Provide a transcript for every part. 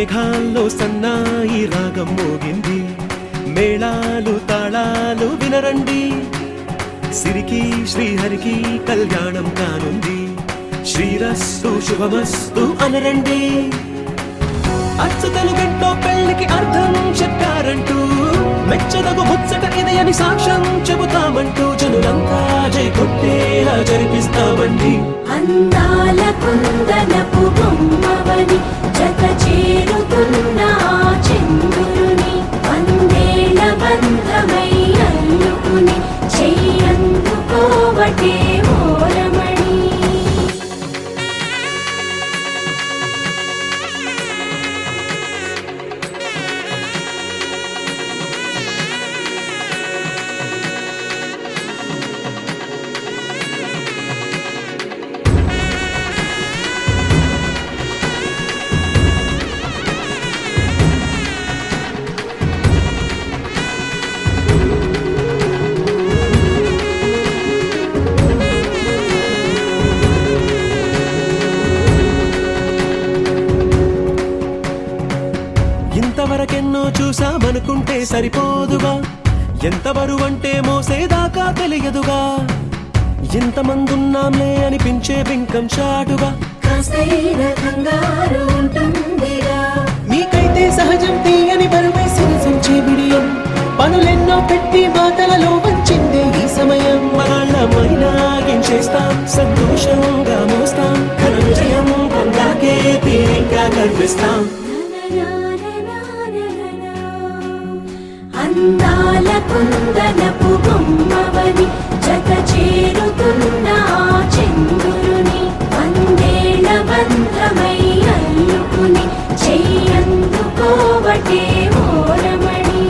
మేఘాల్లో సన్నాయి రాగం మోగింది, మేళాలు తాళాలు వినరండి, సిరికి శ్రీహరికి కళ్యాణం కానుంది, శ్రీరస్తు శుభమస్తు అనరండి. అచ్చతలు గంటో పెళ్లికి అర్థం చెప్పారంటూ, మెచ్చదగు ముచ్చట ఇది అని సాక్ష్యం చెబుతామంటూ, జనులంతా జై కొట్టేలా జరిపిస్తామండి. అందాల కుందనపు బొమ్మవని జత చేరుతున్న చంద్రుని, వందేళ్ల బంధమై అల్లుకుని చెయ్యందుకోవటే ఓరమణి. ఇంతవరకెన్నో చూసామనుకుంటే సరిపోదుగా, ఎంత బరువంటే మోసేదాకా తెలియదుగా, ఇంతమందున్నాంలే అనిపించే బింకం చాటుగా, కాస్తైన కంగారు ఉంటుందిగా. మీకైతే సహజం తీయని బరువై సిరిసించే బిడియం, పనులెన్నో పెట్టి మాటలలో వంచిందే ఈ సమయం. వాళ్ళమైనా గించేస్తాం, సంతోషంగా మోస్తాం, ఘన విజయం పొందాకే తీరిగ్గా కనిపిస్తాం. అందాల కుందనపు బొమ్మవని జత చేరుతున్న చంద్రుని, వందేళ్ల బంధమై అల్లుకుని చెయ్యందుకోవటే ఓరమణి.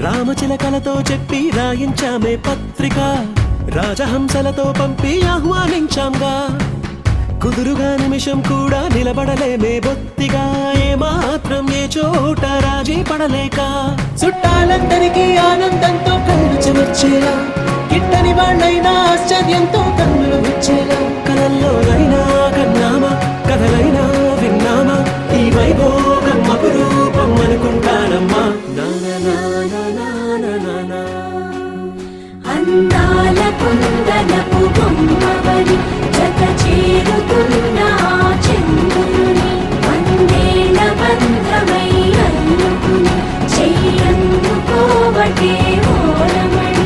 రామచిలకలతో చెప్పి రాయించామే పత్రిక, రాజహంసలతో పంపి ఆహ్వానించాంగా, కుదురుగా నిమిషం కూడా నిలబడలేమే బొత్తిగా, ఏమాత్రం ఏ చోట రాజీ పడలేక, చుట్టాలందరికీ ఆనందంతో కళ్ళు చెమర్చేలా, గిట్టని వాళ్ళైనా ఆశ్చర్యంతో కన్నులు వచ్చేలా, కలల్లోనైనా కన్నామా కథలైనా విన్నామా, ఈ వైభోగం అపురూపం అనుకుంటానమ్మా. అందాల కుందనపు బొమ్మవని జత చేరుతున్న చంద్రుని, వందేళ్ల బంధమై అల్లుకుని చెయ్యందుకోవటే ఓరమణి.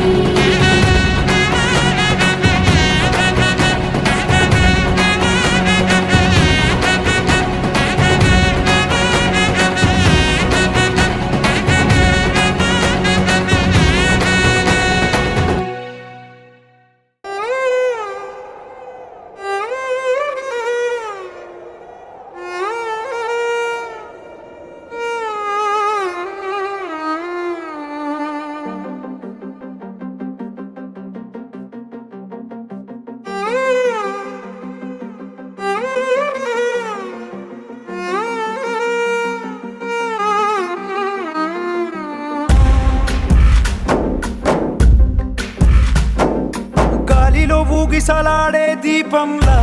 ఊగిసలాడే దీపంలా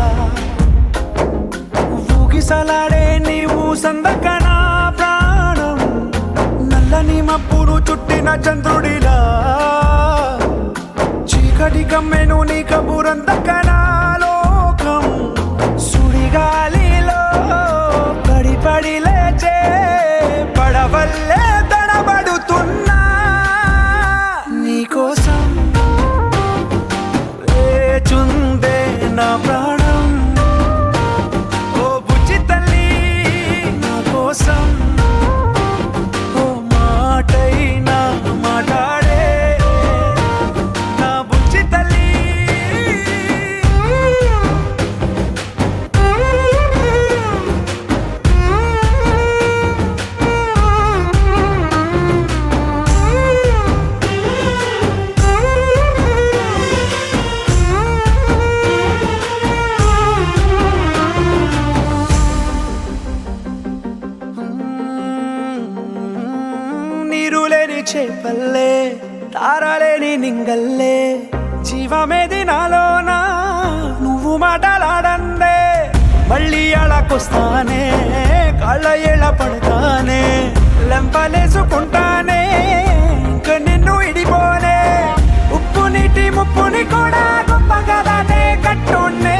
ఊగిసలాడే నీవు సందకన ప్రాణం, నల్లని మబ్బును చుట్టిన చంద్రుడిలా చీకటి కమ్మెను నీ కబురందకన లోకం, సుడిగాలిలో పడిపడి లేచే పడవల్లే తడబడుతున్నా నీకోసం చుందే నా ప్రాణం. ఓ బుజ్జి తల్లి నా కోసం ఓ మాటైనా మాట్లాడే నా బుజ్జి తల్లి. పల్లె తారలేని నింగల్లే జీవమేది నాలోనా నువ్వు మాటలాడందే మళ్ళీ అళకొస్తానే కాళ్ళ ఏళ్ళ పడతానే లెంపలేసుకుంటానే ఇంక నిన్ను ఇడిపోనే ఉప్పు నీటి ముప్పుని కూడా గొప్పగా దాటే కట్టునే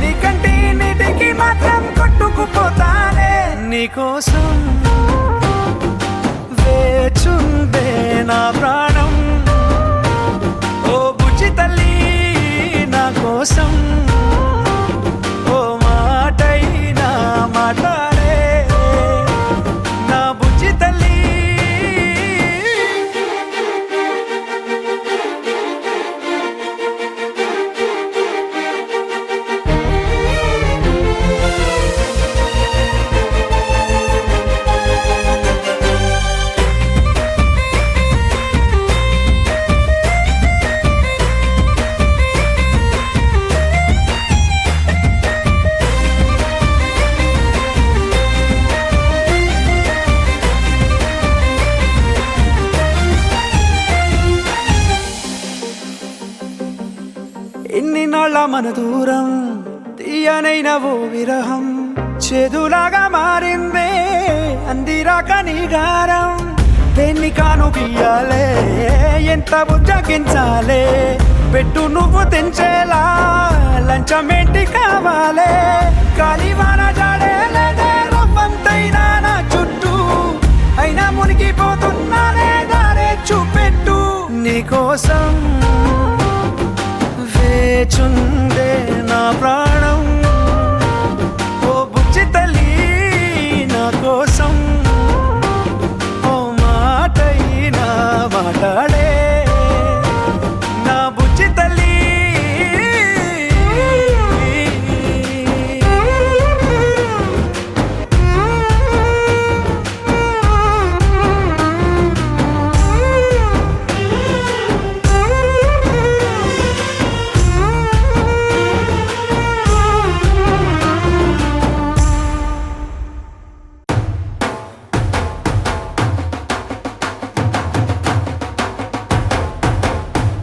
నీ కంటి నీటికి మాత్రం కొట్టుకుపోతానే నీకోసం వేచుందే నా ప్రాణం ఓ బుజ్జి తల్లి నా కోసం ఓ మాటైనా మాట్లాడే నా బుజ్జి తల్లి ఎన్ని నాళ్ళ మన దూరం తీయనైన ఓ విరహం చేదులాగా మారిందే అందిరాక నీ గారం దేన్ని కాను బియ్యాలే ఎంత బుజ్జగించాలే పెట్టు నువ్వు తెంచేలా లంచమేంటి కావాలే కాలివాన జాడేలేదే రవ్వంతైనా నా చుట్టూ అయినా మునిగిపోతున్నానే దారే చూపెట్టు నీకోసం వేచుందే నా ప్రాణం ఓ బుజ్జి తల్లి నా కోసం ఓ మాటైనా మాట్లాడే నా బుజ్జి తల్లి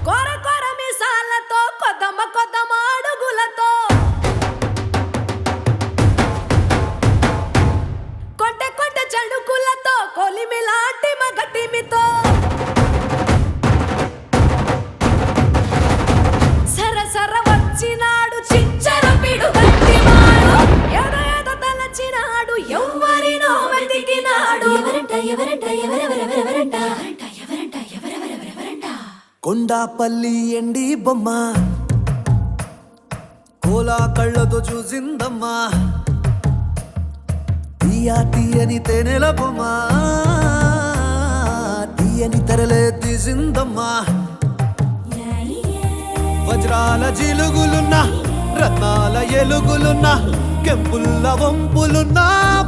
కొర కొర మిసాలతో కొదమ కొదమ అడుగులతో కొంటె కొంటె చడుకులతో కొలిమిలాంటి మగటిమితో సర సర వచ్చినాడు చిచ్చర పిడు గట్టివాడు ఎద ఎద తలచినాడు ఎవ్వరినో వెతికినాడు ఎవరంట ఎవరంట ఎవరెవరెవరెవరంట ఎవరంట ఎవరెవరెవరెవరంట కొండాపల్లి ఎండి బొమ్మ కోలా కళ్ళతో చూసిందమ్మా తీయా తీయని తేనెల బొమ్మ తీయని తెరలే తీసిందమ్మా వజ్రాల జిలుగులున్నా రత్నాల ఎలుగులున్నా కెంపుల్ల వంపులున్నా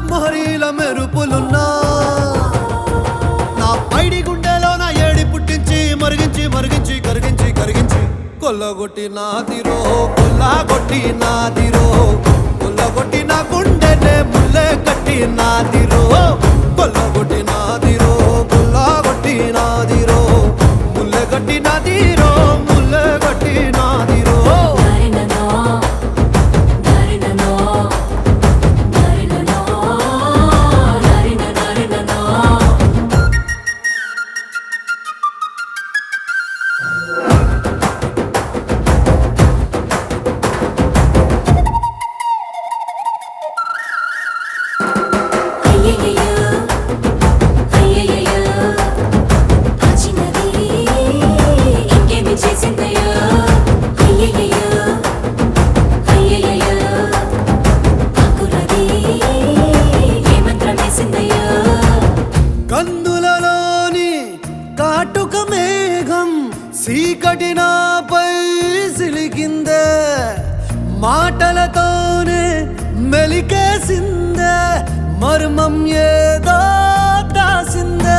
మొహరీల మెరుపులున్నా నా పైడి గుండెలో నా ఏడి పుట్టించి మరిగించి మరిగించి కరిగించి కరిగించి కొల్లగొట్టి నాదిరో కొల్లగొట్టి నాదిరో కొల్లగొట్టి నా గుండెనే ముల్లె కట్టి నాదిరో కొల్లగొట్టి నాదిరో కొల్లగొట్టి నాదిరో ముల్లె కట్టి నాదిరో ముల్లె కట్టి నాదిరో నరిననో నరిననో నరిననో నరిననో అయ్యయ్యో అయ్యయ్యో ఆచినది ఇంకేమి చేసిందయ్యో అయ్యయ్యో అయ్యయ్యో ఆకురది ఏ మంత్రం వేసిందయ్యో కందులలోని కాటుక మేఘం సీకటి నాపై సిలికిందే మాటలతోనే మెలికేసిందే మర్మం ఏదో దాసిందే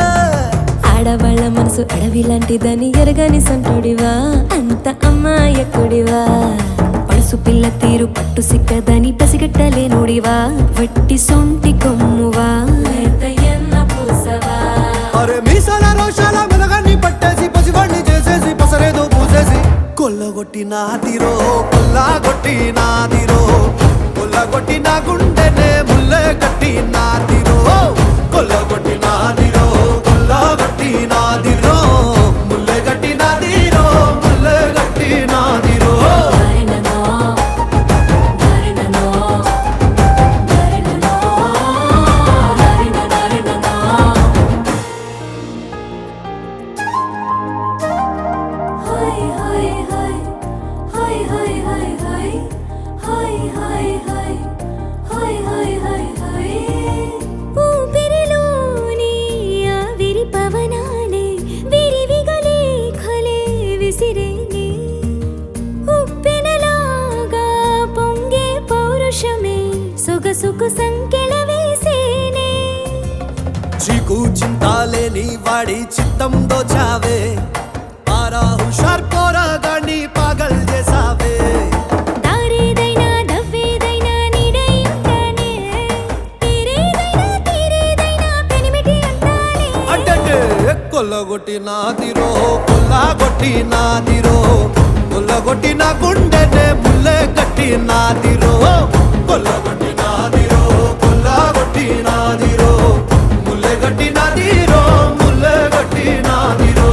ఆడవాళ్ళ మనసు అడవి లాంటిదని ఎరగని సంటుడివా అంత అమ్మాయకుడివా పడుసు పిల్ల తీరు పట్టు సిక్కదని పసిగట్టలేనుడివా వట్టి సొంటి కొమ్మువా పూసవా అరే మీసాల రోషాల మెలగ కొట్టినాదిరో కొల్లగొట్టినాదిరో కొల్లగొట్టిన గుండెనే ముల్లె కట్టినాదిరో కొల్లగొట్టినాదిరో కొల్లగొట్టినాదిరో ముల్లె కట్టినాదిరో ముల్లె కట్టినాదిరో ఊపిరిలోని ఆవిరి పవనాలే విరివిగలే ఖలే విసిరేనే ఉప్పెనలాగా పొంగే పౌరుషమే సొగసుకు సంకెళ వేసేనే చీకు చింతాలేని వాడి చిత్తం దోచావే ఆరా హుషార్ పోరాగాన్ని పాగల్ చేసావే దారేదైనా దవ్వేదైనా నీడై ఉంటానే తీరేదైనా పెనిమిటి అంటానే అంటే కొల్లగొట్టినాదిరో కొల్లగొట్టినాదిరో కొల్లగొట్టిన గుండెనే ముల్లె కట్టినాదిరో కొల్లగొట్టినాదిరో కొల్లగొట్టినాదిరో ముల్లె కట్టినాదిరో ముల్లె కట్టినాదిరో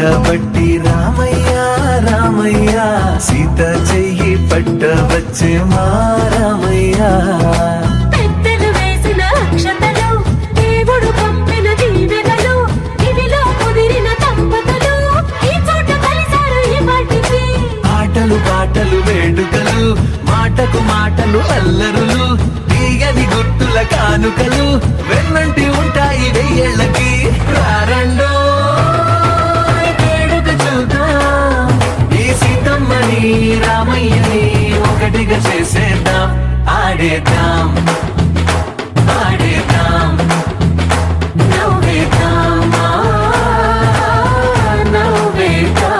పట్టబట్టి రామయ్య రామయ్య సీత చెయ్యి పట్టవచ్చే మా రామయ్య పెద్దలు వేసిన అక్షతలు దేవుడు పంపిన దీవెనలు ఇవిలో కుదిరిన దంపతులు ఈ చోట కలిసారు ఈ వాటికి ఆటలు పాటలు వేడుకలు మాటకు మాటలు అల్లరులు తీయని గుర్తుల కానుకలు వెన్నంటి ఉంటాయి వెయ్యేళ్ళకి రారండో వేడుక చూద్దాం ఈ సీతమ్మని రామయ్యని ఒకటిగా చేసేద్దాం ఆడేద్దాం ఆడేద్దాం నవ్వేద్దాం నవ్వేద్దాం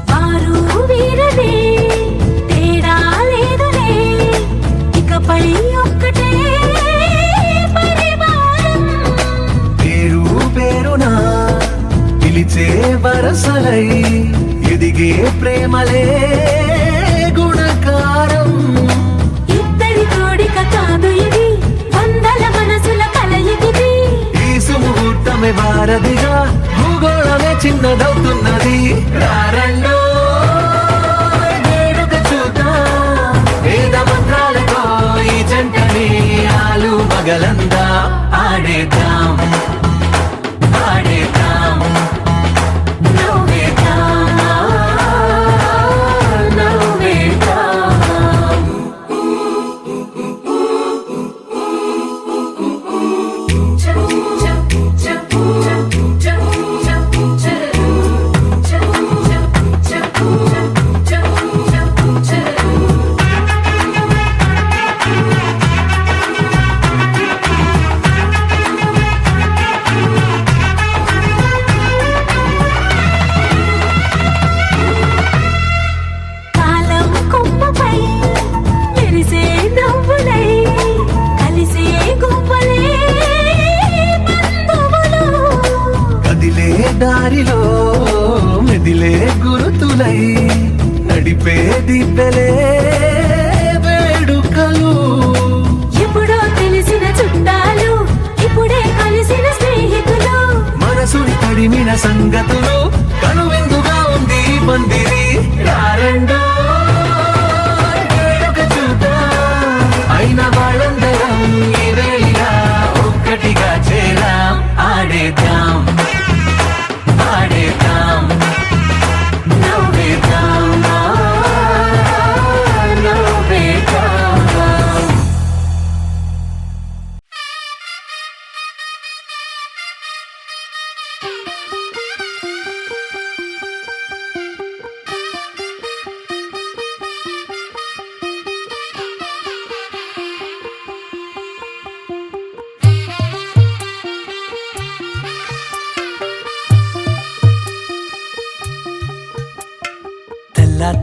వారు వీరనే తేడా లేదులే ఇకపై ఒక్కటే పరివారం పేరు పేరునా పిలిచే వరసలై ఎదిగే ప్రేమలే గుణకారం ఇద్దరి తోడిక కాదు ఇది వందల మనసుల కలయికిది ఈ సుముహూర్తమే వారధిగా భూగోళమే చిన్నదవుతున్నది రారండో వేడుక చూద్దాం వేద మంత్రాలతో ఈ జంటని ఆలు మగలందా ఆడేద్దాం ఆడేద్దాం నవ్వేద్దాం నవ్వేద్దాం కాలం కొమ్మపై మెరిసే నవ్వులై కలిసే గువ్వలే బంధువులు కదిలే దారిలో మెదిలే గురుతులై నడిపే దిబ్బెలే వేడుకలు ఎప్పుడో తెలిసిన చుట్టాలు ఇప్పుడే కలిసిన స్నేహితులు మనసుని తడిమిన సంగతులు కనువిందుగా ఉంది ఈ పందిరి రారండో వేడుక చూద్దాం అయిన వాళ్ళందరం ఈ వేళ ఒక్కటిగా చేరాం ఆడేద్దాం ఆడేద్దాం నవ్వేద్దాం నవ్వేద్దాం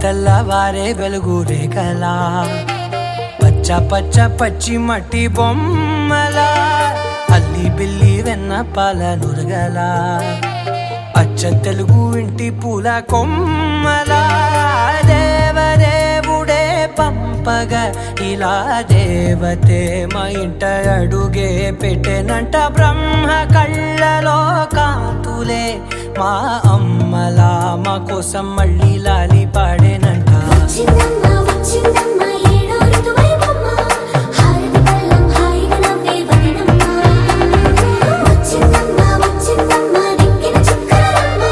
తెల్లవారే వెలుగు రేఖలా పచ్చ పచ్చ పచ్చి మట్టి బొమ్మలా అల్లి బిల్లి వెన్న పాల నురగలా అచ్చ తెలుగు ఇంటి పూల కొమ్మలా దేవదేవుడే పంపగా ఇలా దేవతే మా ఇంట అడుగే పెట్టెనంట బ్రహ్మ కళ్ళలో కాంతులే మా అమ్మలా మా కోసం మళ్ళీ లాలి పాడేనంట వచ్చిందమ్మ వచ్చిందమ్మ ఏడో ఋతువైవమ్మ హారతి పళ్ళం హాయిగా నవ్వే వదినమ్మ వచ్చిందమ్మ వచ్చిందమ్మ నెక్కిన చుక్కలమ్మ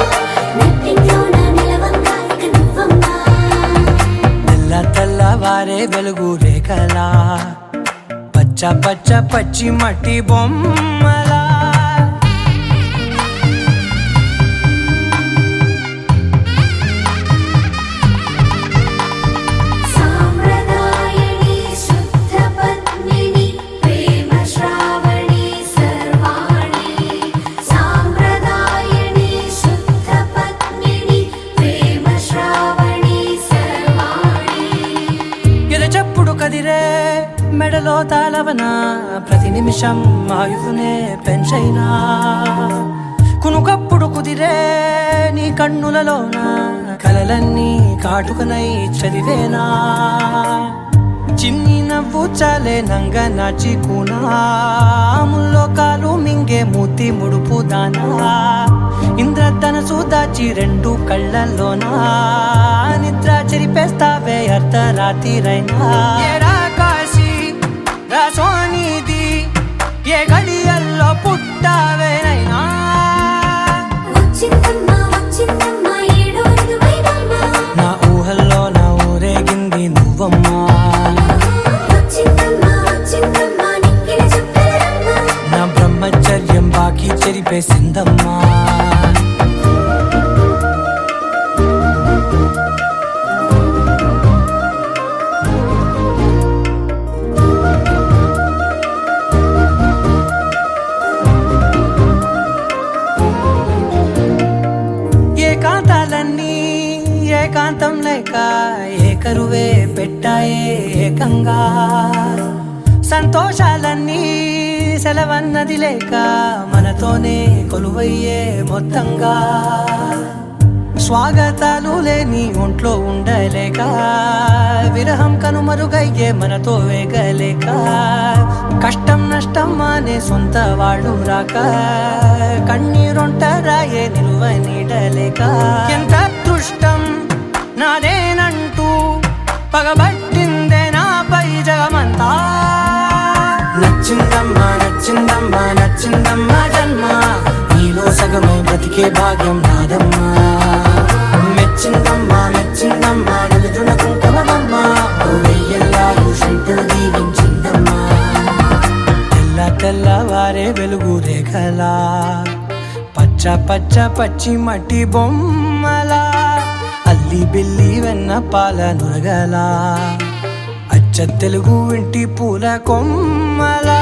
నెట్టింట్లోన నిలవంగా ఇక నువ్వమ్మ తెల్లవారే వెలుగు రేఖలా పచ్చ పచ్చ పచ్చి మట్టి బొమ్మలా సాంప్రదాయని శుద్ధ పద్మిని ప్రేమ శ్రావణి సర్వా ప్రేమలో తాళవన ప్రతి నిమిషం ఆయువునే పెంచైనా కునుకప్పుడు కుదిరే నీ కన్నులలోన కలలన్నీ కాటుకనై చదివేనా చిన్ని నవ్వు చాలే నంగ నాచి కూనాముల్లో కాలు మింగే మూతి ముడుపు దానా ఇంద్రధనసు దాచి రెండు కళ్ళల్లోనా నిద్ర చెరిపేస్తావే అర్ధరాత్రిరైనా ఏరా కాశీ రా సోనిది ఏ గడియల్లో పుట్టావేనైనా వచ్చిందమ్మా వచ్చిందమ్మా ఏడో ఋతువైవమ్మా నా ఊహల్లో నా ఊరేగింది నువ్వమ్మా వచ్చిందమ్మా వచ్చిందమ్మా నిక్కిన చుక్కలమ్మా నా బ్రహ్మచర్యం బాకీ చెరిపేసిందమ్మా ఏకాంతాలన్నీ ఏకాంతం లేక ఏకరువే పెట్టాయే ఏకంగా సంతోషాలన్నీ సెలవన్నది లేక మనతోనే కొలువయ్యే మొత్తంగా స్వాగతాలు లేని ఒంట్లో ఉండలేక విరహం కనుమరుగయ్యే మనతో వేగలేక కష్టం నష్టం అనే సొంత వాళ్ళు రాక కన్నీరొంటరాయే నిలువ నీడలేక ఎంత అదృష్టం నాదేనంటూ పగబట్టిందే నాపై జగమంతా నచ్చిందమ్మా నచ్చిందమ్మా నచ్చిందమ్మా జన్మ నీలో సగమై బ్రతికే భాగ్యం నాదమ్మా మెచ్చిందమ్మా మెచ్చిందమ్మా నిలుచున్న కుంకుమమ్మా వెయ్యల్లాలు శంకులు దీవించిందమ్మా తెల్ల తెల్లవారే వెలుగు రేఖలా పచ్చ పచ్చ పచ్చి మట్టి బొమ్మలా అల్లి బిల్లి వెన్న పాల నురగలా అచ్చ తెలుగు ఇంటి పూల కొమ్మలా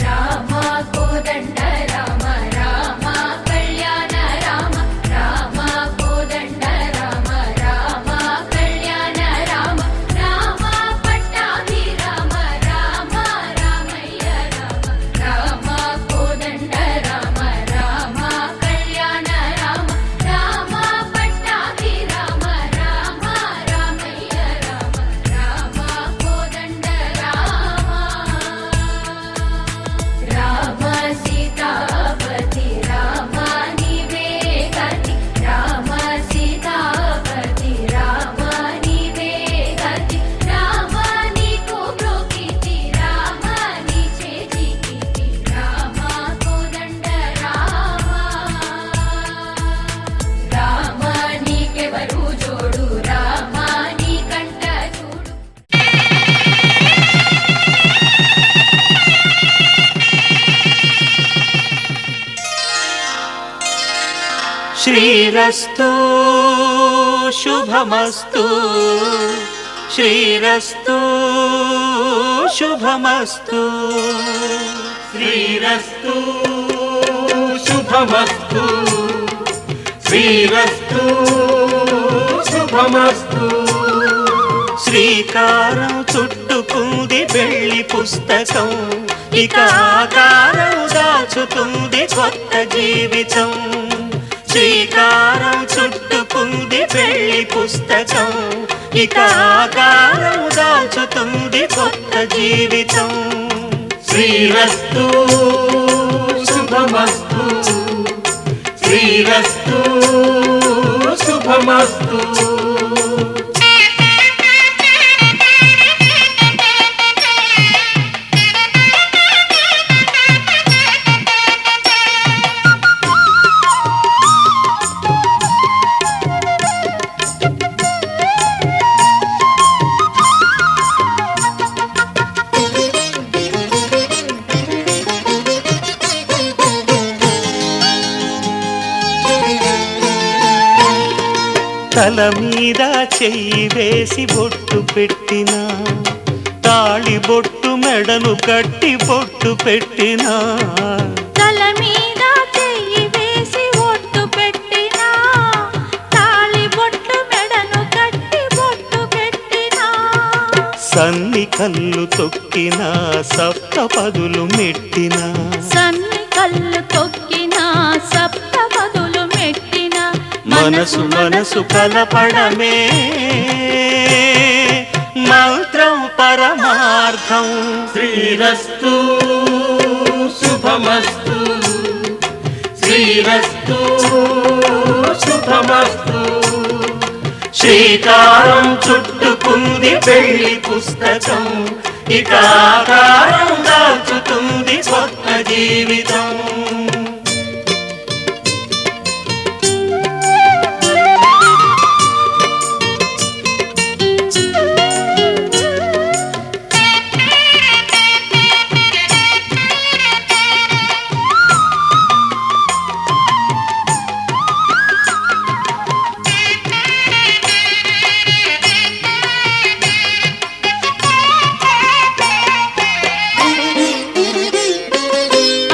రామ కోదండ రామ రామ కళ్యాణ రామ రామ కోదండ రామ రామ కళ్యాణ రామ రామ పట్టాభి రామ రామ రామయ్య రామ రామ కోదండ రామ రామ కళ్యాణ రామ రామ పట్టాభి రామ రామ రామయ్య రామ రామ కోదండ రామ సీతాపతి రామ నీవే గతి రామ సీతాపతి రామ నీవే గతి రామ నీకు బ్రోకితి రామ నీ చేజికితి రామ కోదండ రామ నీకెవరు జోడు రామ నీ కంట చూడు శ్రీరస్తు శుభమస్తు శ్రీరస్తు శుభమస్తు శ్రీరస్తు శుభమస్తు శ్రీరస్తు శుభమస్తు శ్రీకారం చుట్టుకుంది పెళ్లి పుస్తకం ఇక ఆకారం దాచుతుంది కొత్త జీవితం శ్రీకారం చుట్టుకుంది పెళ్లి పుస్తకం ఇక ఆకారం దాచుతుంది కొత్త జీవితం శ్రీరస్తు శుభమస్తు శ్రీరస్తు శుభమస్తు తల మీద చెయ్యి వేసి బొట్టు పెట్టినా తాళి బొట్టు మెడను కట్టి బొట్టు పెట్టినా తల మీద చెయ్యి వేసి ఒట్టు పెట్టినా తాళి బొట్టు మెడను కట్టి బొట్టు పెట్టినా సన్ని కళ్ళు తొక్కినా సప్త పదులు మెట్టినా సన్ని కళ్ళు తొక్కినా సప్త పదులు మెట్టినా మనసు మనసు కలపడమే మంత్రం పరమార్థం శ్రీరస్తు శుభమస్తు శ్రీరస్తు శుభమస్తు శ్రీకారం చుట్టుకుంది పెళ్లి పుస్తకం ఇక ఆకారం దాచుతుంది కొత్త జీవితం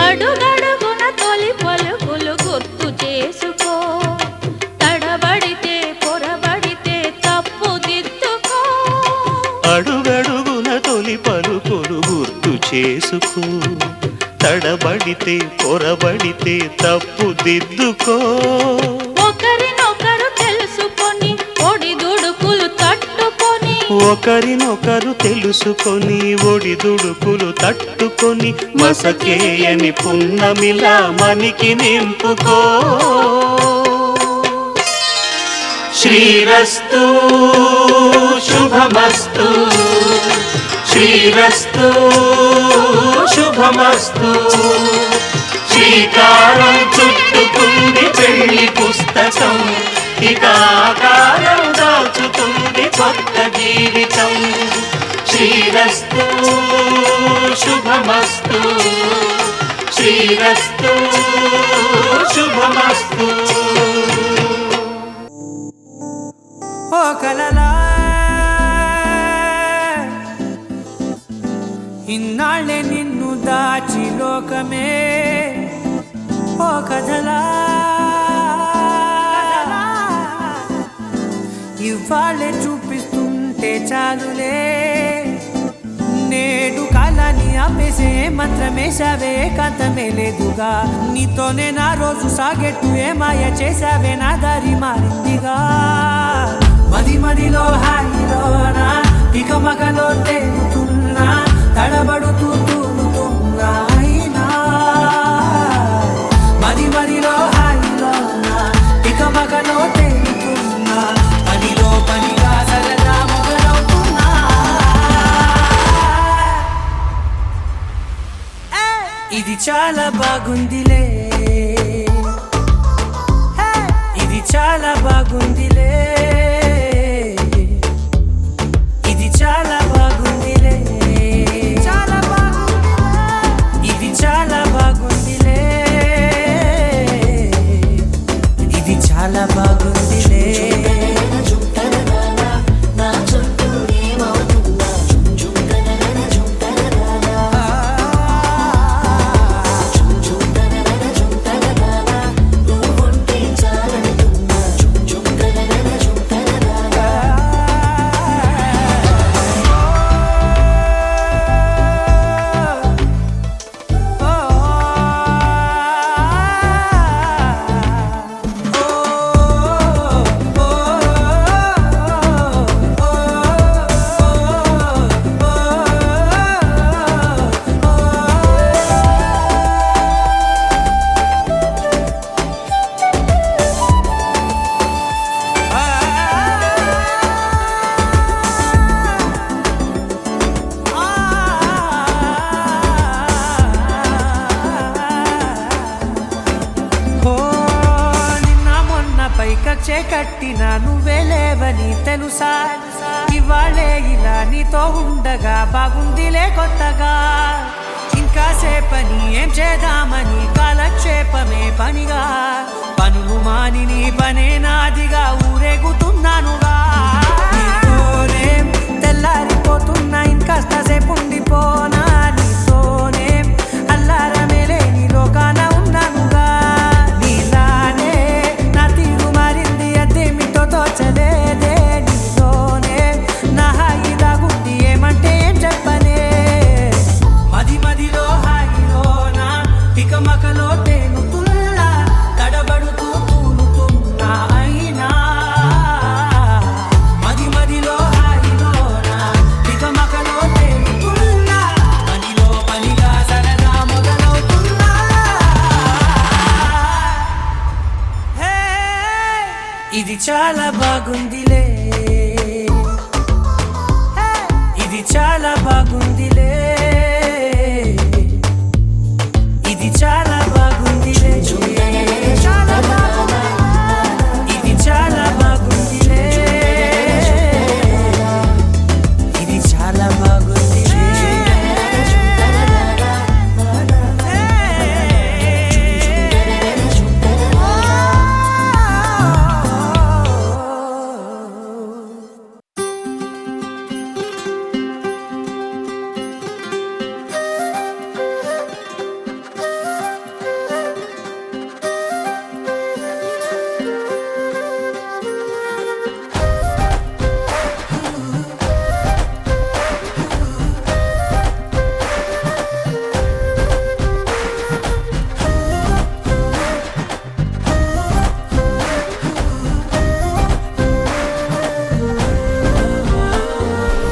అడుగడుగున తొలి పలుకులు గుర్తు చేసుకో తడబడితే పొరబడితే తప్పు దిద్దుకో అడుగడుగున తొలి పలుకులు గుర్తు చేసుకో తడబడితే పొరబడితే తప్పు దిద్దుకో ఒకరినొకరు తెలుసుకొని ఒడిదుడుకులు తట్టుకొని ఒకరినొకరు తెలుసుకొని ఒడిదుడుకులు తట్టుకొని మసకేయని పున్నమిలా మనికి నింపుకో శ్రీరస్తు శుభమస్తు శ్రీరస్తు శుభమస్తు శ్రీకారం చుట్టుకుంది పెళ్లి పుస్తకం ఇక ఆకారం దాచుతుంది కొత్త జీవితం శ్రీరస్తు శుభమస్తు శ్రీరస్తు శుభమస్తు ఓ కలలా ఇన్నాళ్ళే నిన్ను దాచి లోకమే ఓ కథలా ఇవాళ్ళే చూపిస్తుంటే చాలులే నేడు కాలాన్ని ఆపేసే మంత్రమేశావే కాంతమే లేదుగా నీతోనే నా రోజు సాగెట్టు ఏ మాయ చేశావే నా దారి మారిందిగా మది మదిలో హాయిలోనా ఇక మగలో తేలుతున్నా తడబడుతూ తూలుతున్నా అయినా మది మదిలో హాయిలోనా ఇక మగలో తేలుతున్నా పనిలో పనిగా సరదా మొదలవుతున్నా ఇది చాలా బాగుందిలే ఇది చాలా బాగుందిలే ఇది చాలా బాగుందిలే చాలా బాగుందిలే ఇది చాలా బాగుందిలే ఇది చాలా బాగుందిలే కచ్చే కట్టినా నువ్వే లేవని తెలుసా ఇవాళే ఇలా నీతో ఉండగా బాగుందిలే కొత్తగా ఇంకా కాసేపని ఏం చేద్దామని కాలక్షేపమే పనిగా పనులు మాని నీ పనే నాదిగా ఊరేగుతున్నానుగా నీతోనే తెల్లారిపోతున్నా ఇంకాస్త సేపు ఉండిపోనా నీతోనే అల్లారమే లేని లోకాన ఉన్నానుగా నీలానే నా తీరు మారింది అదేమిటో తోచలేదే నీతోనే నా హాయి దాగుంది ఏమంటే ఏం చెప్పనే మది మదిలో హాయిలోనా తికమకలో తేలుతున్నా తడబడుతూ తూలుతున్నా అయినా మది మదిలో హాయిలోనా తికమకలో తేలుతున్నా పనిలో పనిగా సరదా మొదలవుతున్నా హే, ఇది చాలా బాగుందిలే హే, ఇది చాలా బాగుందిలే ఇది చాలా బాగుందిలే చాలా బాగుంది ఇది చాలా బాగుందిలే ఇది చాలా బాగుందిలే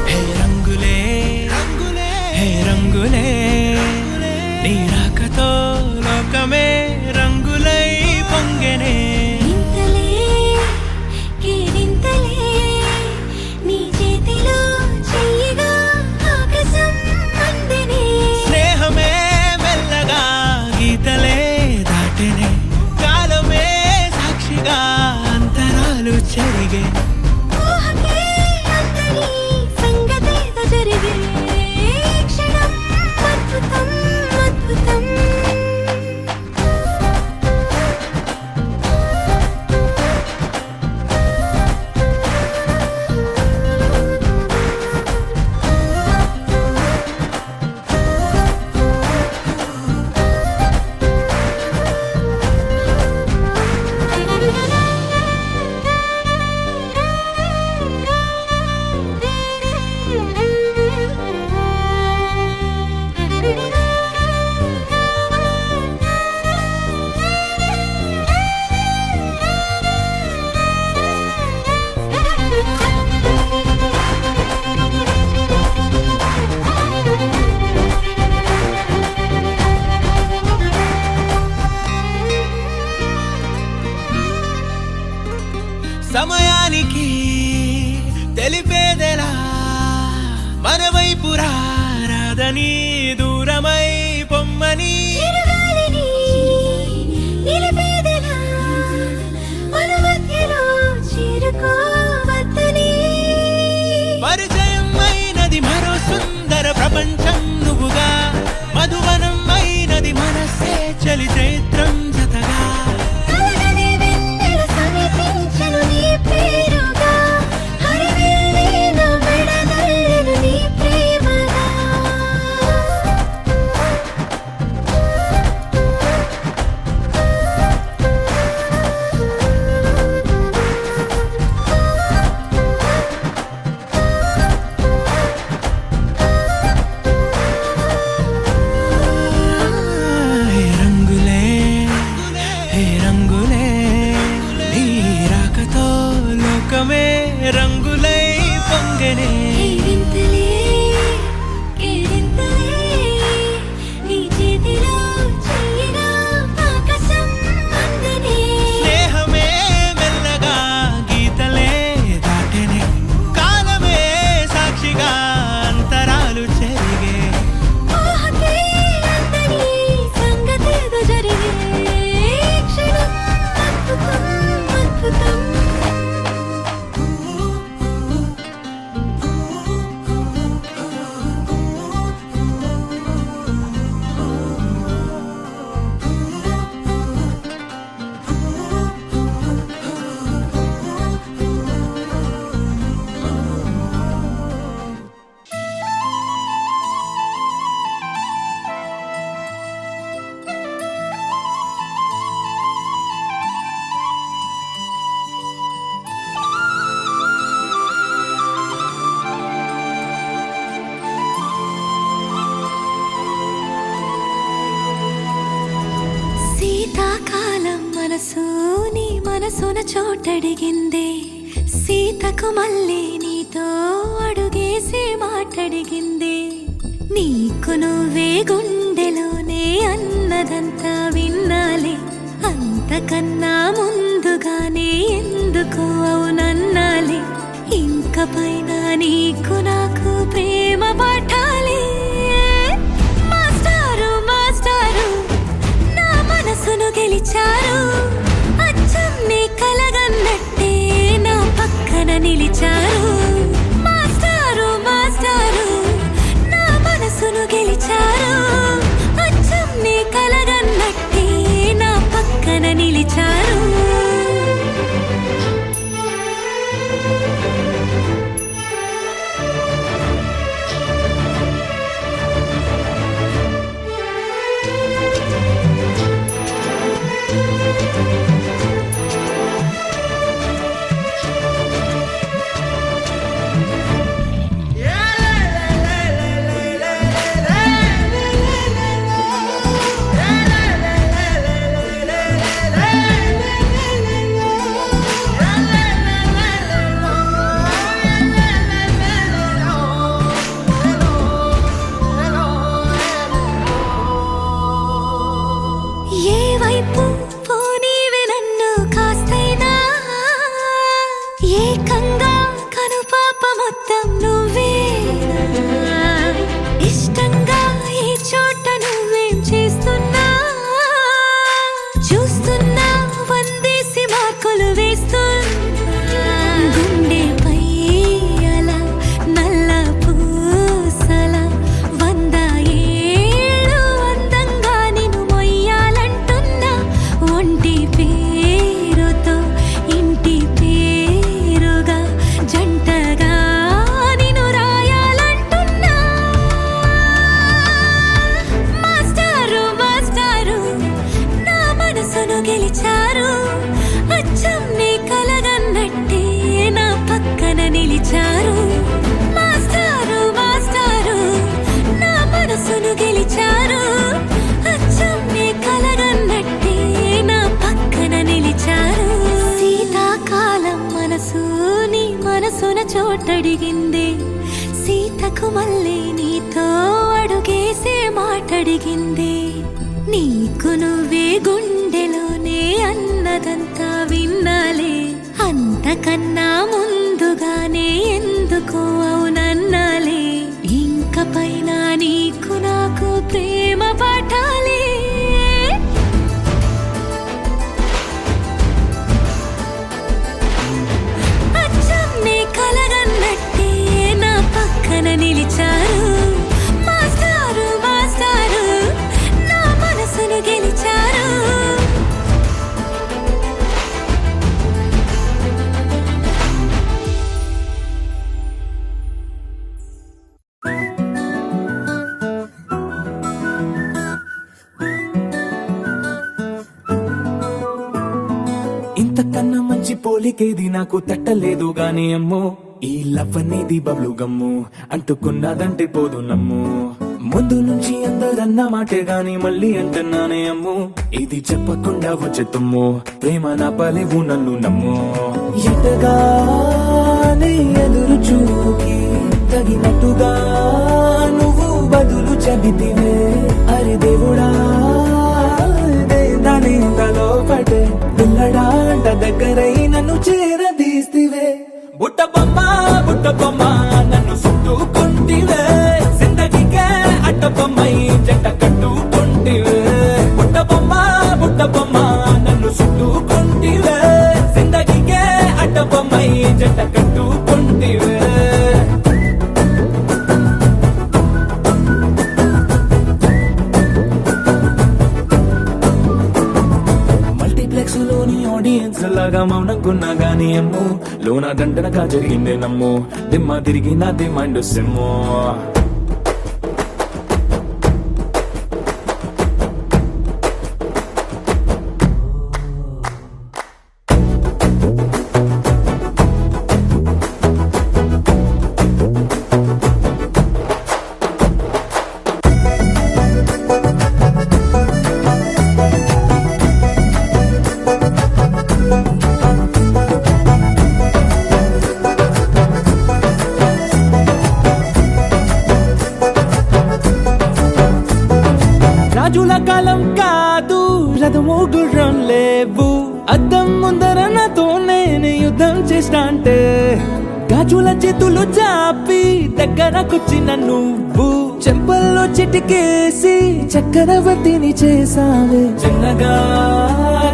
హే రంగులే హే రంగులే నీ రాకతో లోకమే రంగులై పొంగెనే ఇంతలే కేరింతలే నీ చేతిలో చెయ్యగా ఆకాశం అందనే స్నేహమే మెల్లగా గీతలే దాటెనే కాలమే సాక్షిగా అంతరాలు చెరిగే ఊహకే అంతని సంగతేదో జరిగే క్షణం అద్భుతం అద్భుతం సమయానికి తెలిపేదెలా మన వైపు రాదని దూరమై పొమ్మని చిరుగాలిని నిలిపేదెలా మన మధ్యలో చేరుకోవద్దని పరిచయం అయినది మరో సుందర ప్రపంచం నువ్వుగా మధువనం అయినది మనసే చలి చైత్రం జతగా కలగని వెన్నెల సమీపించెను నీ పేరుగా హరివెల్లి నా మెడదల్లెను నీ ప్రేమగా హే రంగులే మనసు నీ మనసున చోటడిగిందే సీతకు మళ్ళీ నీతో అడుగేసి మాటడిగిందే నీకు నువ్వే గుండెలోనే అన్నదంతా విన్నాలే అంతకన్నా ముందుగానే ఎందుకు అవునన్నాలే ఇంక పైన నీకు నాకు ప్రేమ పాఠాలే మాస్టారు మాస్టారు నా మనసును గెలిచారు అచ్చం నీ కలగన్నట్టే నా పక్కన నిలిచారు మాస్టారు మాస్టారు నా మనసును గెలిచారు అచ్చం నీ కలగన్నట్టే నా పక్కన నిలిచారు ఏ వైపు పోనీవి నన్ను కాస్తైనా ఏకంగా కనుపాప మొత్తం నువ్వే ఇష్టంగా ఈ చోట నువ్వేం చేస్తున్నా చూస్తున్నా వందేసి మార్కులు వేస్తున్నా గుండెపై అలా నల్ల పూసల 100 ఏళ్ళు అందంగా నిన్ను మొయ్యాలంటున్నా ఒంటి పేరుతో ఇంటి పేరుగా జంటగా నిన్ను రాయాలంటున్నా మాస్టారు మాస్టారు నా మనసును గెలిచారు అచ్చం నీ కలగన్నట్టే నా పక్కన నిలిచారు మాస్టారు మాస్టారు నా మనసును గెలిచారు అచ్చం నీ కలగన్నట్టే నా పక్కన నిలిచారు శీతాకాలం మనసు నీ మనసున చోటడిగిందే సీతకు మళ్ళీ నీతో అడుగేసే మాటడిగిందే నీకు నువ్వే గుండెలోనే అన్నదంతా విన్నాలే అంతకన్నా ముందుగానే ఎందుకు అవునన్నాలే ఇంక పైన నీకు నాకు ప్రేమ పాఠాలే అచ్చం నీ కలగన్నట్టే నా పక్కన నిలిచారు మాస్టారు మాస్టారు నా మనసును గెలిచారు ఇంతకన్నా మంచి పోలికేది నాకు తట్టలేదు గాని అమ్మో ఈ లవ్ అనేది బబ్లు గమ్ము అంటుకున్నదంటే పోదు నమ్ము ముందు నుంచి అందరన్న మాటే గాని మళ్ళీ అంటున్నానే అమ్ము ఇది చెప్పకుండా వచ్చే తుమ్ము ప్రేమ నా పలేవు నన్ను నమ్ము ఎటగానే ఎదురు చూకి తగినట్టుగా నువ్వు బదులు చెబితివే అరే దేవుడా దానింతలో పడే పిల్లడాంట దగ్గరై నన్ను చేరదీస్తివే బుట్ట బొమ్మ నన్ను చుట్టుకుంటివే జిందగీకే అట్ట బొమ్మై జంట కట్టుకుంటివే బుట్ట బొమ్మ నన్ను చుట్టుకుంటివే జిందగీకే అట్ట బొమ్మై జంట కట్టుకుంటివే మల్టీప్లెక్స్ లోని ఆడియన్స్ లాగా మౌనంకున్నా గానీ అమ్ము లోన దండనగా జరిగిందే నమ్ము దిమ్మ తిరిగి నాది మైండ్ సిమ్ము చేష్ట అంటే గాజుల చేతులు చాపి దగ్గరకొచ్చిన నువ్వు చెంపల్లో చిటికేసి చక్రవర్తిని చేసావే చిన్నగా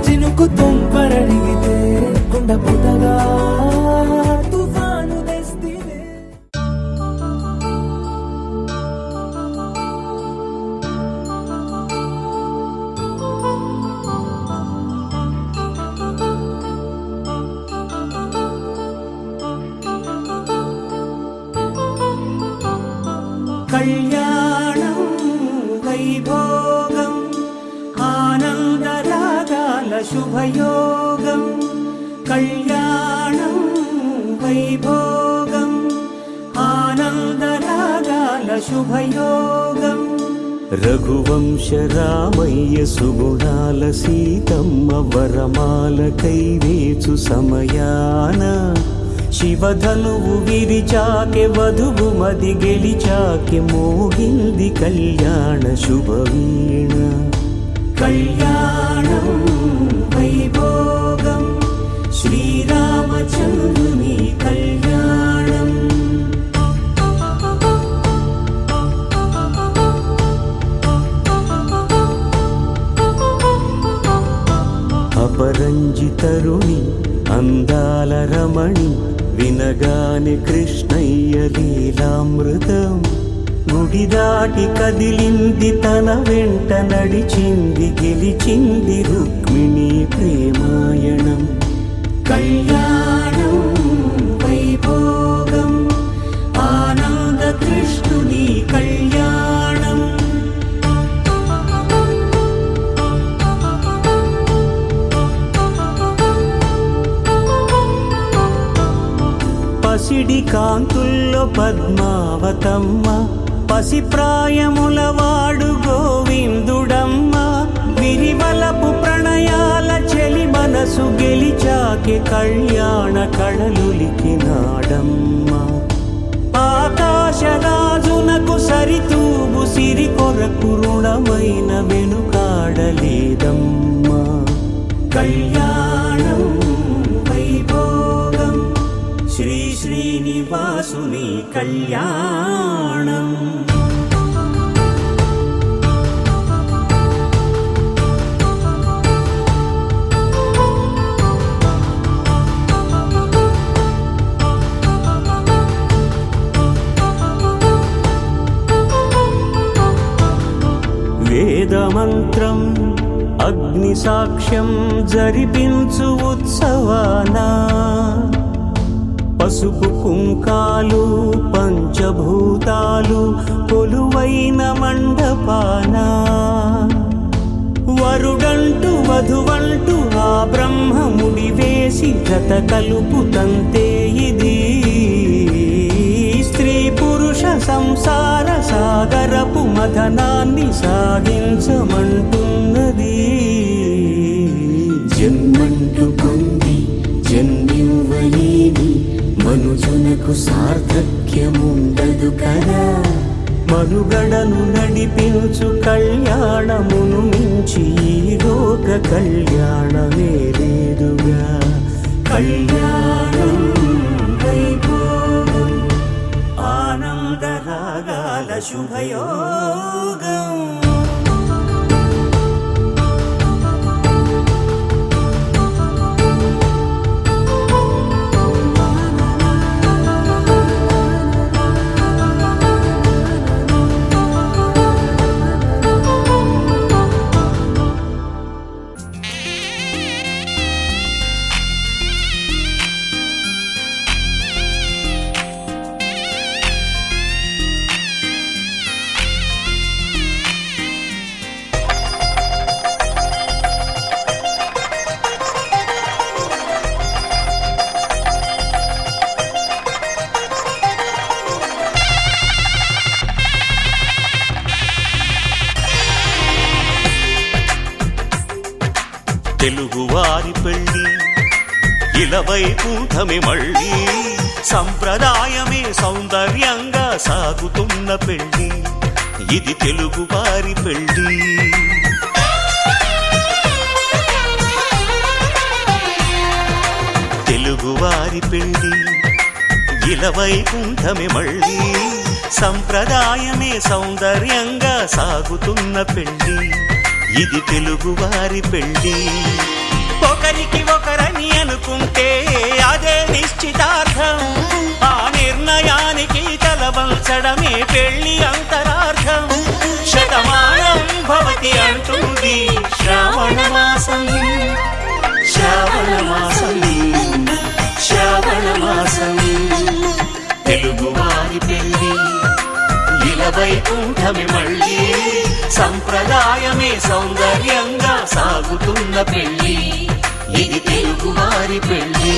చినుకు తుంపరడిగితే కుండ పుటగా తుఫాను తెస్తివే. కళ్యాణం వైభోగం ఆనందరాగాల శుభయోగం కళ్యాణం వైభోగం ఆనందరాగాల శుభయోగం రఘువంశ రామయ్య సుగుణాల సీతమ్మ వరమాల కైవేచు సమయాన శివధనువు విరిచాకె వధువు మది గెలిచాకె మోగింది కళ్యాణ శుభవీణ కళ్యాణం వైభోగం శ్రీరామచంద్రుని కళ్యాణం అపరంజి తరుణి అందాల రమణి వినగాని కృష్ణయ్య లీలామృతం గుడి దాటి కదిలింది తన వెంట నడిచింది గెలిచింది రుక్మిణి ప్రేమాయణం కళ్యాణం వైభోగం ఆనంద కృష్ణుని కళ్యాణం పసిడి కాంతుల్లో పద్మావతమ్మ పసిప్రాయముల వాడు గోవిందుడమ్మ విరివలపు ప్రణయాల చెలి మనసు గెలిచాకె కళ్యాణ కళలులికినాడమ్మ ఆకాశరాజునకు సరితూగు సిరి కొరకు రుణమైన వెనుకాడలేదమ్మా కళ్యాణం వైభోగం శ్రీ శ్రీనివాసుని కళ్యాణం వేదమంత్రం అగ్ని సాక్ష్యం జరిపించు ఉత్సవానా పసుపు కుంకాలు పంచభూతాలు కొలువైన మండపాన వరుడంటూ వధువంటూ ఆ బ్రహ్మముడి వేసి జత కలుపుతంతే ఇది స్త్రీ పురుష సంసార సాగరపు మథనాన్ని సాగించమంటున్నది జన్మంటూ పొంది జన్మివ్వలేని మనుజునకు సార్థక్యముండదు కదా మనుగడను నడిపించు కళ్యాణమును మించి ఈ లోక కళ్యాణమే లేదుగా కళ్యాణం వైభోగం ఆనందరాగాల శుభయోగం తెలుగువారి పెళ్ళి ఇలవై కూటమి మళ్ళీ సంప్రదాయమే సౌందర్యంగా సాగుతున్న పెళ్ళి ఇది తెలుగువారి పెళ్ళి తెలుగువారి పెళ్ళి ఇలవైకుంఠమే మళ్ళీ సంప్రదాయమే సౌందర్యంగా సాగుతున్న పెళ్ళి ఇది తెలుగువారి పెళ్ళి ఒకరికి ఒకరని అనుకుంటే అదే నిశ్చితార్థం ఆ నిర్ణయానికి తలవంచడమే పెళ్లి అంతరార్థం శతమానం భవతి అంటుంది శ్రావణ మాసం శ్రావణ మాసం శ్రావణ మాసం తెలుగువారి పెళ్ళి ఇలవైకుంఠమి మళ్ళీ సంప్రదాయమే సౌందర్యంగా సాగుతున్న పెళ్ళి ఇది తెలుగువారి పెళ్ళి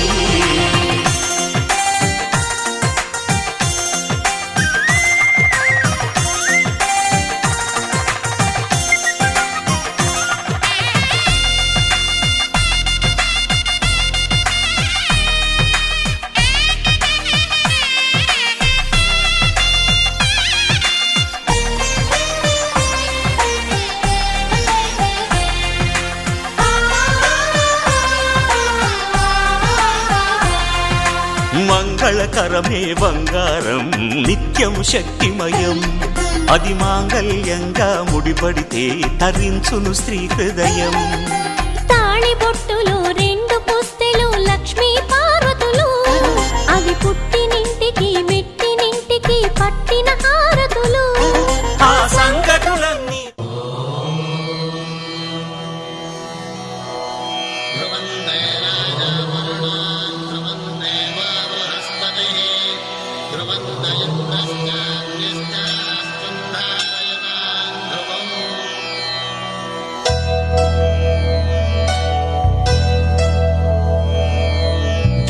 మంగళకరమే బంగారం నిత్యం శక్తిమయం అది మాంగళ్యంగా ముడిపడితే తరించును స్త్రీ హృదయం తాళి బొట్టులో 2 పుస్తెలు లక్ష్మీ పార్వతులు అవి పుట్టినింటికి మెట్టినింటికి పట్టిన హారతులు ఆ సంగతులన్నీ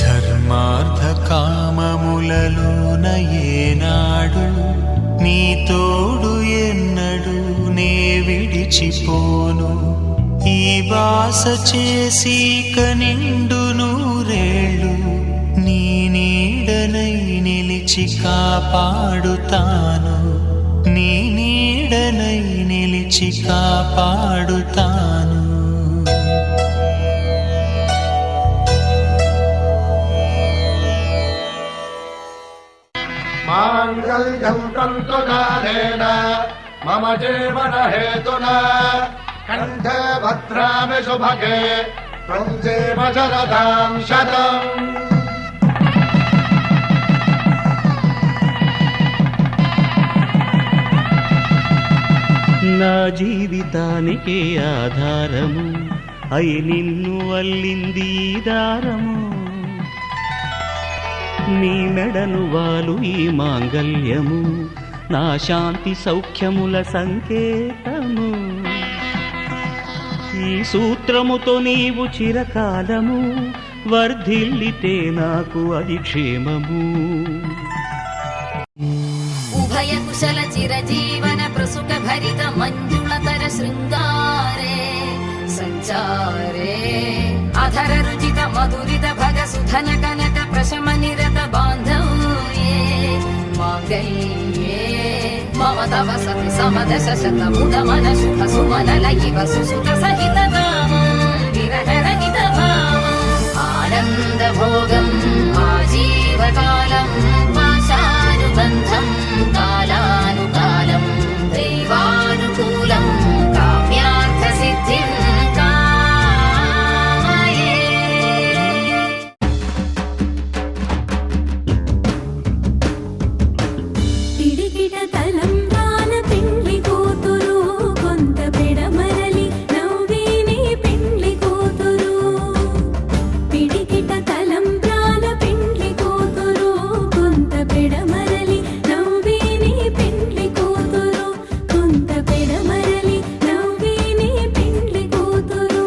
ధర్మార్థ కామములలోన ఏనాడు నీ తోడు ఎన్నడు నే విడిచిపోను ఈ బాస చేసి కనిండు నూరేళ్ళు నీ నీడనై నిలిచి కాపాడుతాను నీ నీడనై నిలిచి కాపాడుతాను మాంగళ్యం తంతునానేన మమ జీవన హేతునా కంఠే భద్రామి శుభగే త్వం జీవ శరదాం శతం నా జీవితానికి ఆధారము అయి నిన్ను అల్లింది ఈ దారము నీ మెడను వాలు ఈ మాంగల్యము నా శాంతి సౌఖ్యముల సంకేతము ఈ సూత్రముతో నీవు చిరకాలము వర్ధిల్లితే నాకు అది క్షేమము ఉభయ కుశల చిరజీవన ప్రసుక భరిత మంజుళతర శృంగారే సంచారే అధర రుచిత మధురిత భగ సుధన కనక ప్రశమ నిరత బాంధవ్యే మాంగళ్యే మమ తవ సతి సమదశ శత ముదమన శుభ సుమనల ఇవ సుసుత సహిత కామం విరహ రహిత భావం ఆనంద భోగం ఆజీవకాలం పాశానుబంధం కాలానుకాలం దైవానుకూలం కామ్యార్థ సిద్ధిం కామయే పిడికిట తలంబ్రాల పెండ్లి కూతురు కొంత పెడమరలి నవ్వేనే పెండ్లి కూతురు పిడికిట తలంబ్రాల పెండ్లి కూతురు కొంత పెడమరలి నవ్వేనే పెండ్లి కూతురు కొంత పెడమరలి నవ్వేనే పెండ్లి కూతురు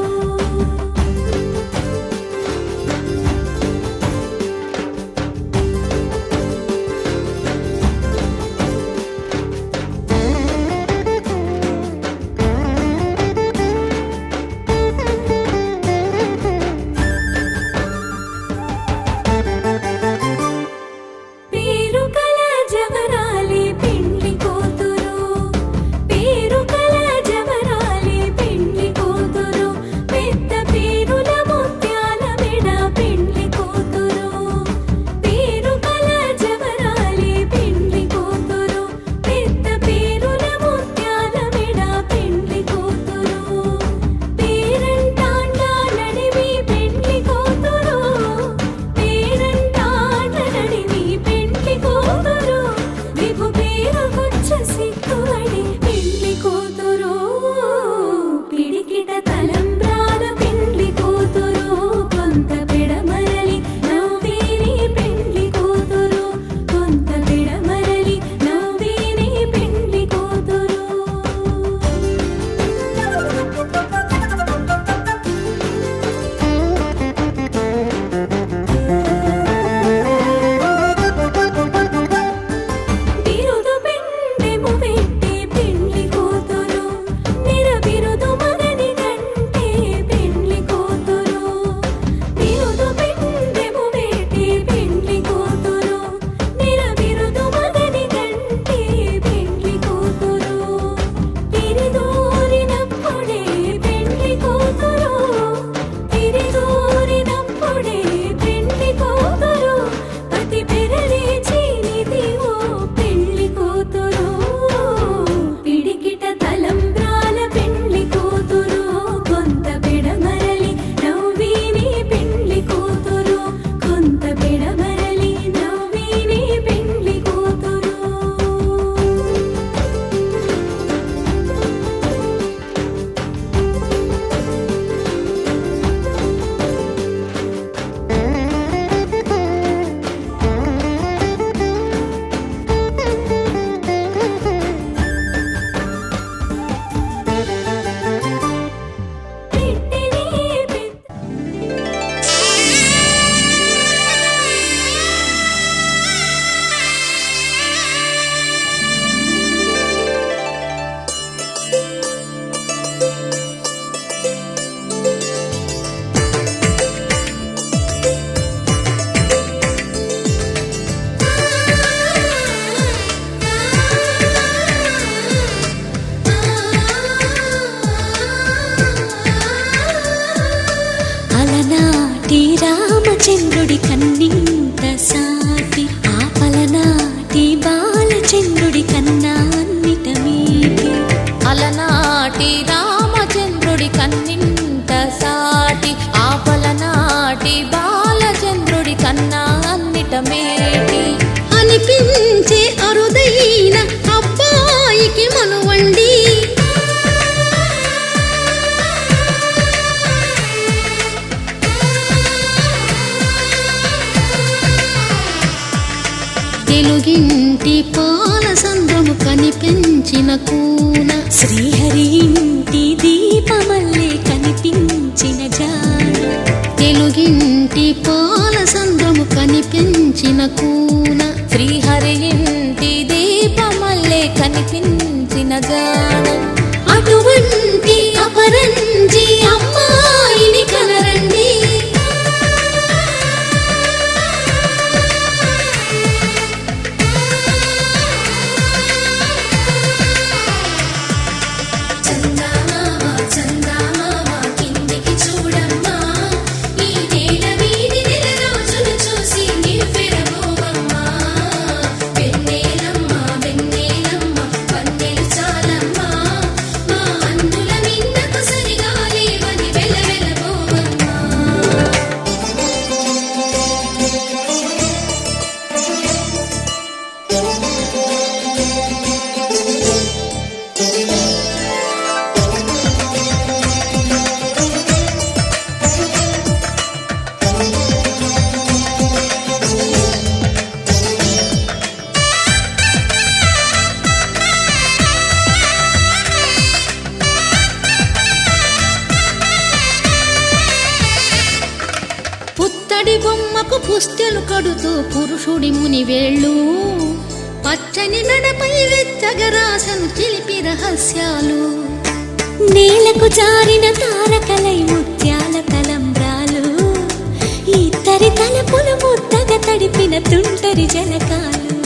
కనిపించిన కూన శ్రీహరి ఇంటి దీపమల్లే కనిపించిన జాన తెలుగింటి పాల సంద్రము కనిపించిన కూన శ్రీహరి ఇంటి దీపమల్లే కనిపించిన జాన అటువంటి అపరంజి అమ్మాయిని కనరండి చందమామ చందమామ కిందికి చూడమ్మా ఈ నేల వీధి నెల రోజులు చూసి నివ్వెరబోవమ్మా వెన్నెలమ్మ వెన్నెలమ్మ వన్నెలు చాలమ్మా మా అందుల మిన్నకు సరిగా లేవని వెలవెలబోవమ్మా పుత్తడి బొమ్మకు పుస్తెలు కడుతూ పురుషుడి ముని వేళ్ళు పచ్చని నడపై వెచ్చగరాసను చిలిపి రహస్యాలు నేలకు జారిన తారకలై ముత్యాల తలంబ్రాలు ఇద్దరి తలపులు ముద్దగా తడిపిన తుంటరి జలకాలు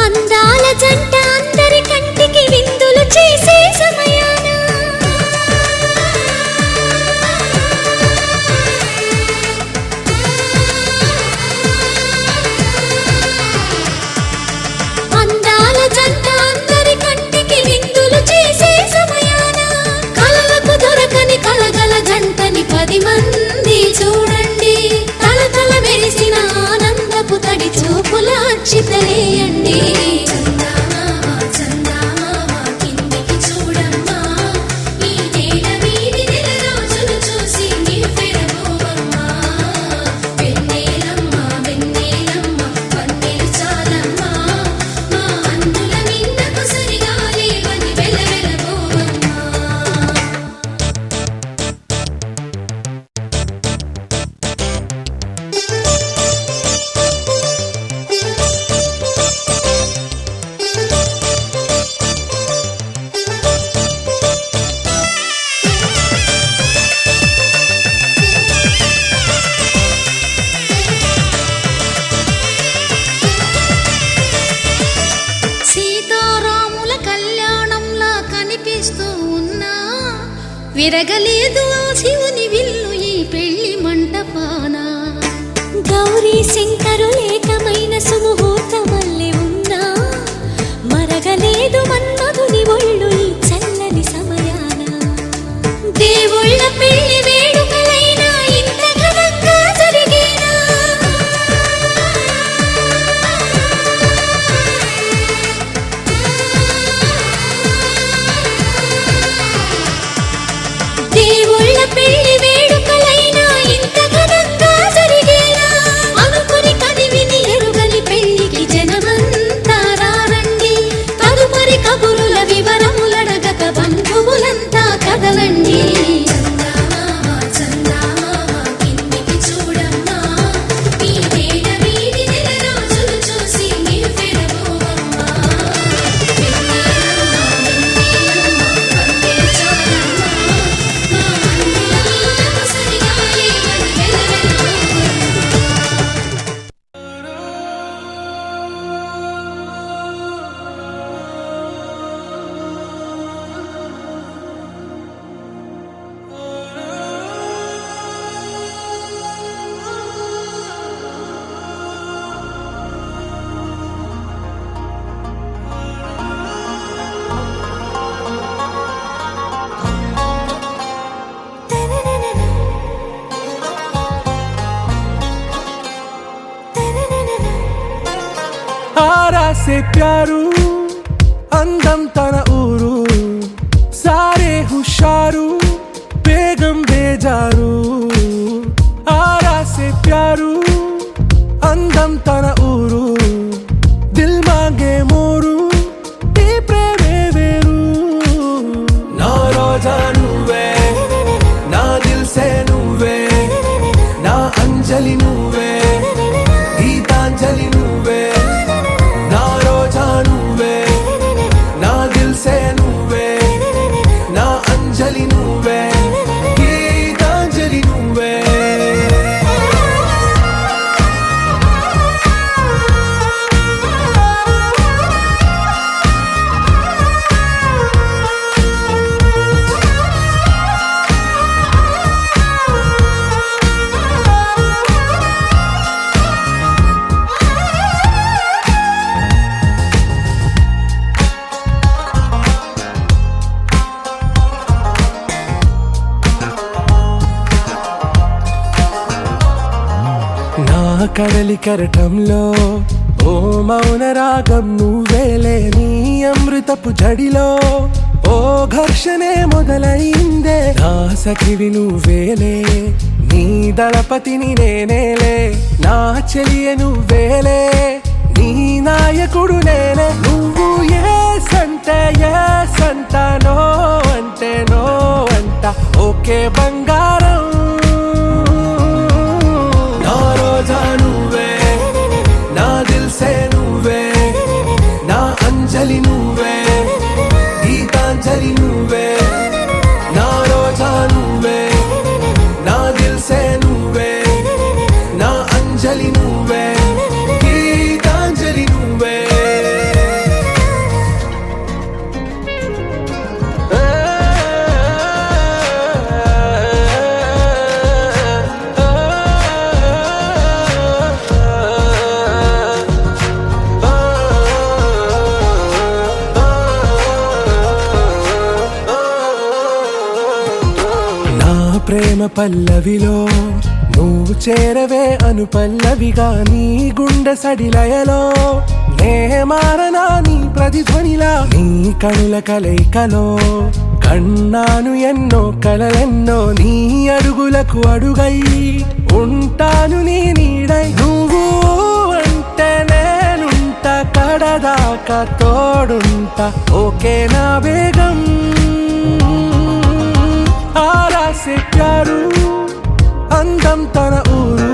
అందాల జంట అందరి కంటికి విందులు చేసే సమయాన అందాల జంట అందరి కంటికి విందులు చేసే సమయాన కలలకు దొరకని కలగల జంటని 10 మంది చూడండి తలతల మెరిసిన ఆనందపు తడి చూపుల అక్షితలేయండి చందమామ చందమామ కిందికి చూడమ్మా ఈ నేల వీధి నెల రోజులు చూసి నివ్వెరబోవమ్మా వెన్నెలమ్మ వెన్నెలమ్మ వన్నెలు చాలమ్మా మా అందుల మిన్నకు సరిగా లేవని వెలవెలబోవమ్మా సీతారాముల కళ్యాణంలా కనిపిస్తూ ఉన్నా విరగలేదు ఆ శివుని విల్లు ఈ పెళ్లి మంటపాన గౌరీ శంకరులేకమైన సుముహూర్తమల్లె ఉన్నా మరగలేదు మన్మధుని ఒళ్ళు ఈ చల్లని సమయాన దేవుళ్ళ పెళ్లి వేడుకలైనా ఇంత ఘనంగా జరిగేనా దేవుళ్ళ పెళ్లి వేడుకలైనా ఇంత ఘనంగా జరిగేనా అనుకుని కదివిని ఎరుగని పెళ్లికి జనమంతా రారండి తదుపరి కబురుల వివరములడగక బంధువులంతా కదలండి చందమామ చందమామ కిందికి చూడమ్మా ఈ నేల వీధి నెల రోజులు చూసి నివ్వెరబోవమ్మా వెన్నెలమ్మ వెన్నెలమ్మ వన్నెలు చాలమ్మా మా అందుల మిన్నకు సరిగా లేవని వెలవెలబోవమ్మా आरा से प्यारू అందం తన ఊరు సారే హుషారు బేగం బేజారు ఆరా సే ప్యారు అందం తన ఊరు దిల్ మాంగే మోరు ఈ ప్రేమే కడలి కెరటంలో ఓ మౌన రాగం నువ్వేలే, నీ అమృతపు జడిలో ఓ ఘర్షణే మొదలైందే, నా సఖివి నువ్వేలే, నీ దళపతిని నేనేలే, నా చెలియ నువ్వేలే, నీ నాయకుడు నేనే, నువ్వు ఏ సంట నో అంటే నో అంట, ఓకే బంగారం, నా రోజా నువ్వే, నా దిల్సే నువ్వే, నా అంజలి నువ్వే, గీతాంజలి నువ్వే, నా రోజా నువ్వే, నా దిల్సే నువ్వే, నా అంజలి నువ్వే, గీతాంజలి నువ్వే. ప్రేమ పల్లవిలో నువ్వు చేరవే అను పల్లవిగా, నీ గుండె సడిలయలో నే మారనా నీ ప్రతిధ్వనిలా, నీ కనుల కలయికలో కన్నాను ఎన్నో కలలెన్నో, నీ అడుగులకు అడుగై ఉంటాను నీ నీడై, నువ్వు అంటే నేనుంట కడదాకా తోడుంటా, ఓకే నా వేగం, आरा से प्यारू अंदम तन ऊरू,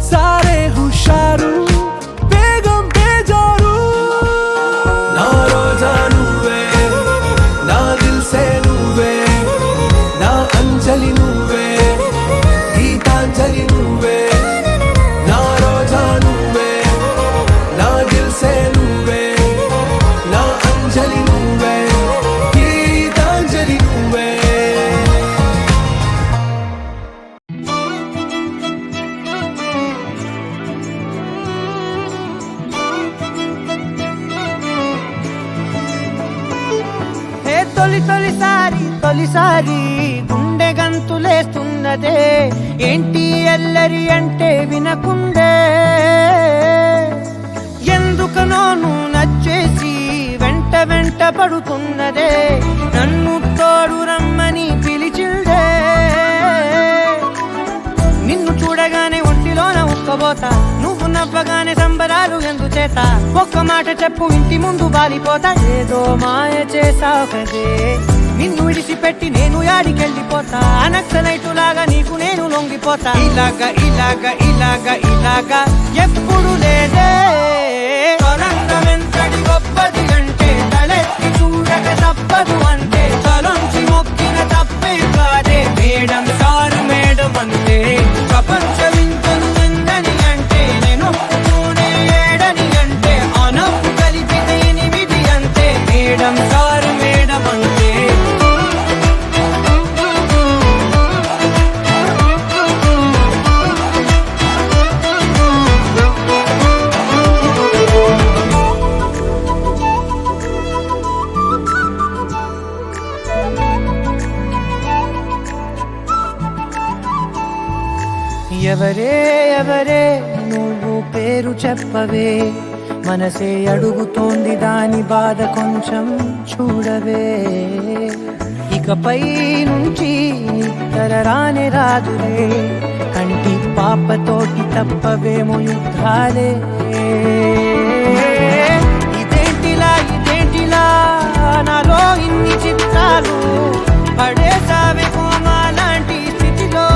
सारे हुशारू बेगम बेजारू, ना रोजा నువ్వే, నా దిల్సే నువ్వే, నా అంజలి నువ్వే, గీతాంజలి నువ్వే, నా రోజా నువ్వే, నా దిల్సే నువ్వే, నా అంజలి నువ్వే, గీతాంజలి నువ్వే. తొలిసారి గుండె గంతులేస్తున్నదే, ఏంటి ఎల్లరి అంటే వినకుండే, ఎందుకనో నువ్వు నచ్చేసి వెంట పడుతున్నదే, నన్ను తోడు రమ్మని పిలిచిందే, నిన్ను చూడగానే ఒంటిలోన ఉక్కబోతా, నువ్వు నవ్వగానే సంబరాలు ఎందుచేత, ఒక్క మాట చెప్పు ఇంటి ముందు బాలిపోతా, ఏదో మాయ చేసావు కదే, నిన్ను విడిచిపెట్టి నేను యాడికెళ్ళిపోతా, నక్సలైటులాగా నీకు నేను లొంగిపోతా, ఇలాగా ఇలాగా ఇలాగా ఇలాగా ఎప్పుడు లేదే, తొలంగమెంతటి గొప్పది అంటే తలెత్తి చూడక తప్పదు అంటే, తలొంచి మొక్కిన తప్పే కాదే, మేడం సారు మేడం అంటే, ప్రపంచం ఇంతను నిందని అంటే, నేను ఒప్పుకునే ఏడని అంటే, అనప్పు కలిపితే 8 అంతే, మేడం సారు మేడం అంటే. ఎవరే నువ్వు పేరు చెప్పవే, మనసే అడుగుతోంది దాని బాధ కొంచెం చూడవే, ఇకపై నుంచి నిద్ర రానే రాదులే, కంటి పాపతోటి తప్పవేమో యుద్ధాలే, ఇదేంటిలా నాలో ఇన్ని చిత్రాలు పడేసావే కోమా లాంటి స్థితిలో,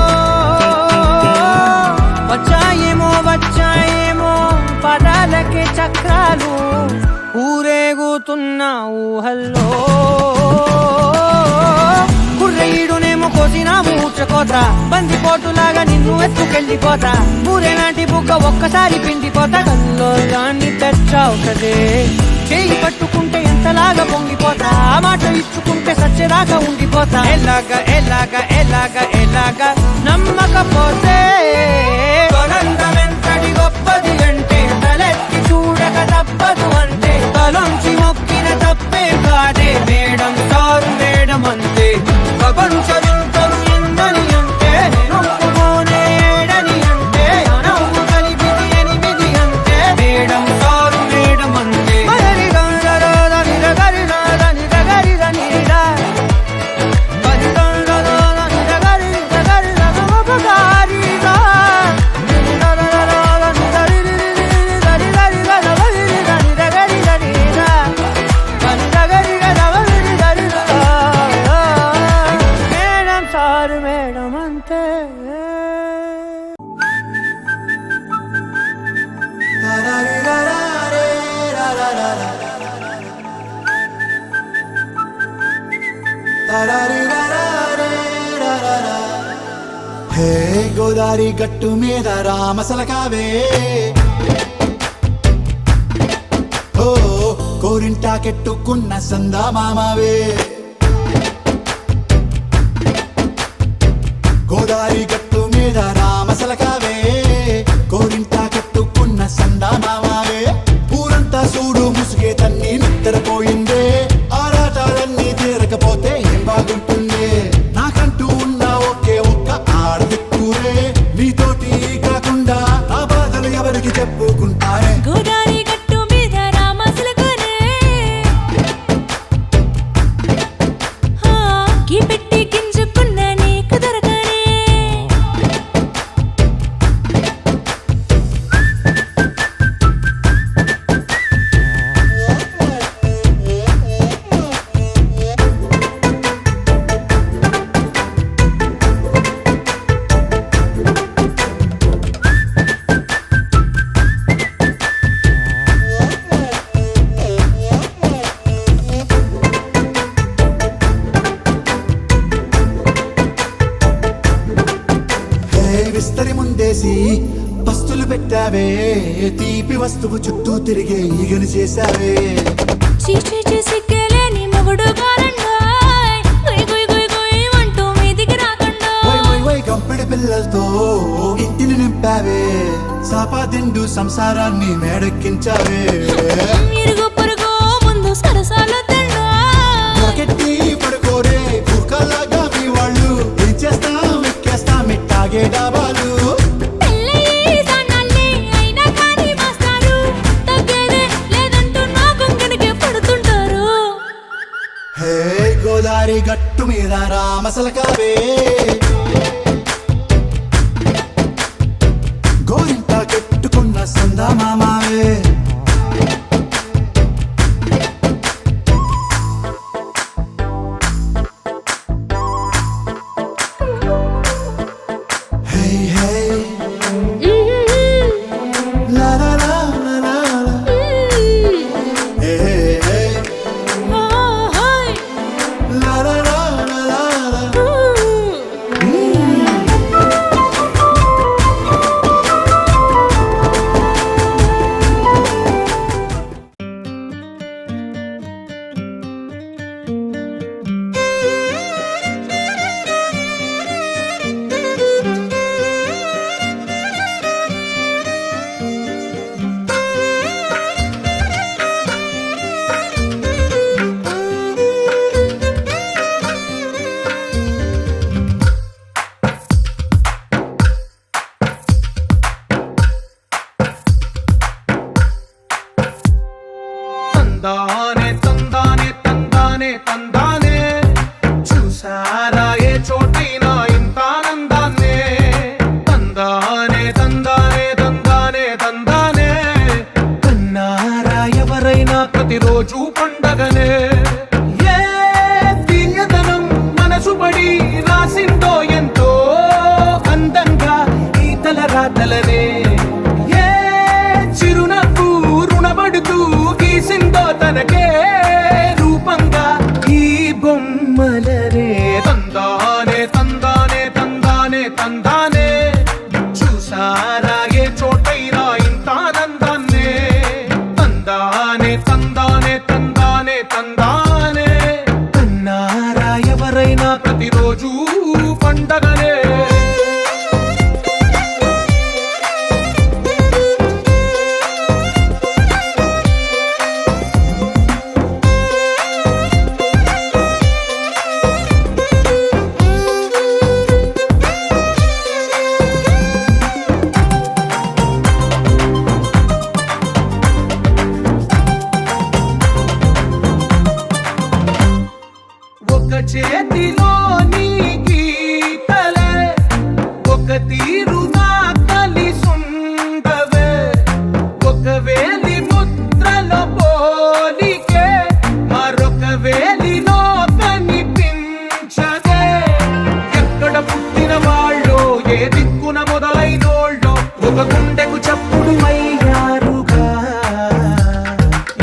వచ్చాయేమో పదాలకే చక్రాలు, ఊరేగుతున్న ఊహల్లో, కుర్రయ్యుడునేమో కోసిన మూర్చకోత, బందిపోటులాగా నిన్ను ఎత్తుకెళ్ళిపోతా, ఊరేలాంటి బుగ్గ ఒక్కసారి పిండిపోతా, కల్లో దాన్ని తెచ్చావు కదే, చేయి పట్టుకుంటే ఎంతలాగా పొంగిపోతా, మాట ఇచ్చుకుంటే సచ్చేదాకా ఉండిపోతా, ఎలాగా నమ్మకపోతే, తొలంగమెంతటి గొప్పది అంటే తలెత్తి చూడక తప్పదు అంటే, తలొంచి మొక్కిన తప్పే కాదే, మేడం సారు మేడం అంతే, ప్రపంచం ఎంతను ఎందని అంటే, నేను ఒప్పుకోనే ఏడని అంటే, అనవు కలిపి హే గోదారి గట్టు మీద రామసలకావే ఓ కోరింటాకెట్టుకున్న సందా మామావే గోదారి గట్టు మీద రామసలకావే కోరింటాకెట్టుకున్న సందా మామావే ఊరంతా చూడు ముసుగే తన్ని నిద్రపోయిందే ఆరాటాలన్నీ తీరకపోతే ఏం బాగుంటుందే నాకంటూ ఉన్న ఒకే ఒక్క ఆడదిక్కురే నీతోటి కాకుండా ఆ బాధలు ఎవరికి చెప్పుకుంటారే గోదారి గట్టు మీద రామసలకనే గీ పెట్టి గింజుకున్న నీకు దొరకనే విస్తరి ముందేసి పస్తులు పెట్టావే తీపి వస్తువు చుట్టూ తిరిగే ఈగను చేశావే చీచీ సిగ్గలేని మొగుడు గారండాయ్ గుయ్ గుయ్ గుయ్ గుయ్ అంటూ మీదికి రాకుండా వై వై వై గంపెడి పిల్లలతో ఇంటిని నింపావే సాపాదిండు సంసారాన్ని మేడెక్కించావే ఇరుగు పొరుగు ముందు సరసాలు తండా రాకెట్టి పడుకోరే కుక్కలాగా మీ వాళ్ళు ఏం చేస్తాం ఎక్కేస్తాం ఎట్టాగే డాబాలు పెళ్ళయి సన్నాళ్ళే అయినా కానీ మాస్తారు తగ్గేదే లేదంటూ నా కొంగనికే పడుతుంటారు హే గోదారి గట్టు మీద రామసలకావే గోరింట కెట్టుకున్న సందా మామావే హే హే లా లా లా లా లా లా. హే హే ఓహోయ్ లా లా లా లా లా లా. తందానే తందానే తందానే తందానే చూసారా ఏ చోటైనా ఇంత ఆనందాన్నే తందానే తందానే తందానే తందానే కన్నారా ఎవరైనా ప్రతిరోజు పండగనే ఏ తీయదనం మనసు పడి రాసిందో ఎంతో అందంగా ఈ తల రాతలనే ఏ చిరునవ్వు రుణపడుతూ గీసిందో తనకే రూపంగా ఈ బొమ్మలనే తందానే తందానే తందానే తందానే చూసారా ఏ చోటైనా ఇంత ఆనందాన్నే తందానే తందానే తందానే తందానే కన్నారా ఎవరైనా ప్రతిరోజు పండగనే ఒక చేతిలో నీ గీతలే ఒక తీరుగా కలిసుండవే ఒక వేలి ముద్రలో పోలికే మరొక వేలిలో కనిపించదే ఎక్కడ పుట్టిన వాళ్ళో ఏ దిక్కున మొదలైనోళ్ళో ఒక గుండెకు చప్పుడు అయ్యారుగా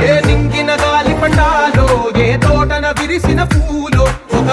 ఏ నింగిన గాలి పటాలో ఏ తోటన విరిసిన పూలో ఒక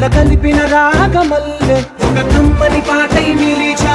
కల కలిపిన రాగమల్లె ఒక కమ్మని పాటై నిలిచా